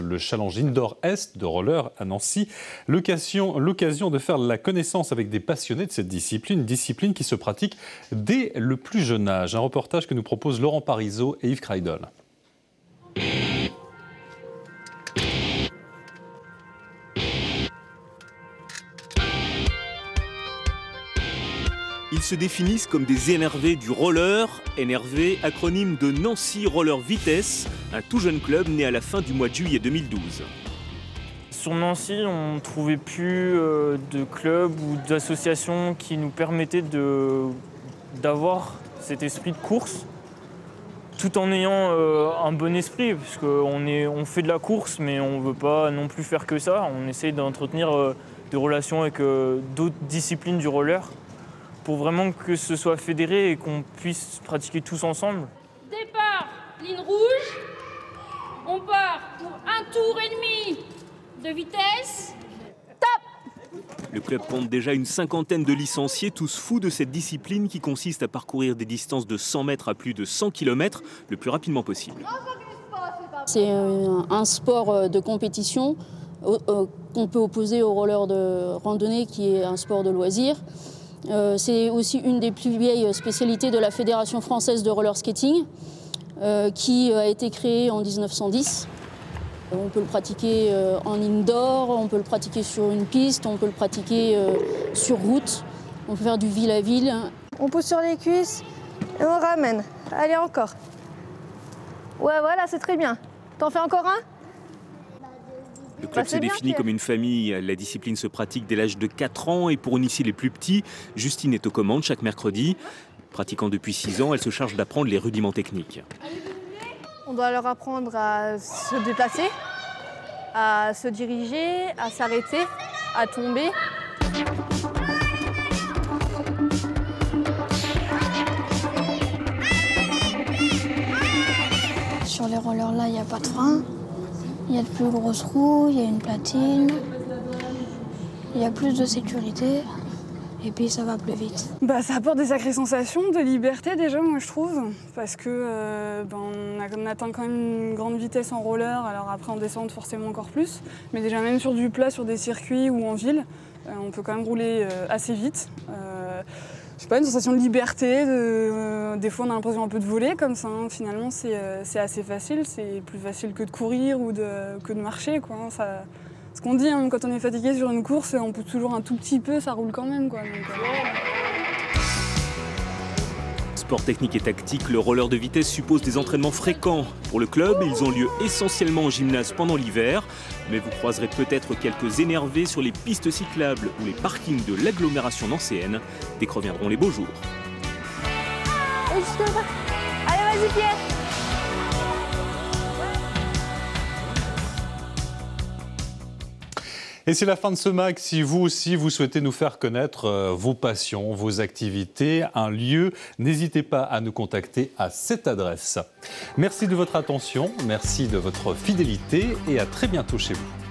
Le Challenge Indoor Est de roller à Nancy, l'occasion de faire la connaissance avec des passionnés de cette discipline, une discipline qui se pratique dès le plus jeune âge. Un reportage que nous proposent Laurent Parisot et Yves Kreidel. Ils se définissent comme des énervés du roller, NRV, acronyme de Nancy Roller Vitesse, un tout jeune club né à la fin du mois de juillet 2012. Sur Nancy, on ne trouvait plus de clubs ou d'associations qui nous permettaient d'avoir cet esprit de course, tout en ayant un bon esprit, parce qu'on fait de la course, mais on ne veut pas non plus faire que ça. On essaye d'entretenir des relations avec d'autres disciplines du roller, pour vraiment que ce soit fédéré et qu'on puisse pratiquer tous ensemble. Départ, ligne rouge. On part pour un tour et demi de vitesse. Top! Le club compte déjà une cinquantaine de licenciés, tous fous de cette discipline qui consiste à parcourir des distances de 100 mètres à plus de 100 km le plus rapidement possible. C'est un sport de compétition qu'on peut opposer au roller de randonnée qui est un sport de loisir. C'est aussi une des plus vieilles spécialités de la Fédération française de roller skating qui a été créée en 1910. On peut le pratiquer en indoor, on peut le pratiquer sur une piste, on peut le pratiquer sur route, on peut faire du ville à ville. On pousse sur les cuisses et on ramène. Allez, encore. Ouais, voilà, c'est très bien. T'en fais encore un ? Le club s'est défini comme une famille. La discipline se pratique dès l'âge de 4 ans et pour initier les plus petits, Justine est aux commandes chaque mercredi. Pratiquant depuis 6 ans, elle se charge d'apprendre les rudiments techniques. On doit leur apprendre à se déplacer, à se diriger, à s'arrêter, à tomber. Sur les rollers là, il n'y a pas de frein. Il y a de plus grosses roues, il y a une platine, il y a plus de sécurité et puis ça va plus vite. Ça apporte des sacrées sensations de liberté déjà, moi je trouve, parce que on atteint quand même une grande vitesse en roller, alors après en descente forcément encore plus, mais déjà même sur du plat, sur des circuits ou en ville, on peut quand même rouler assez vite. Je sais pas, une sensation de liberté, des fois on a l'impression un peu de voler comme ça, hein. Finalement c'est assez facile, c'est plus facile que de courir ou que de marcher, quoi, hein. Ce qu'on dit, hein, quand on est fatigué sur une course, on pousse toujours un tout petit peu, ça roule quand même, quoi. Sport technique et tactique, le roller de vitesse suppose des entraînements fréquents. Pour le club, ils ont lieu essentiellement au gymnase pendant l'hiver, mais vous croiserez peut-être quelques énervés sur les pistes cyclables ou les parkings de l'agglomération nancéenne dès que reviendront les beaux jours. Allez, vas-y, Pierre. Et c'est la fin de ce MAG. Si vous aussi, vous souhaitez nous faire connaître vos passions, vos activités, un lieu, n'hésitez pas à nous contacter à cette adresse. Merci de votre attention, merci de votre fidélité et à très bientôt chez vous.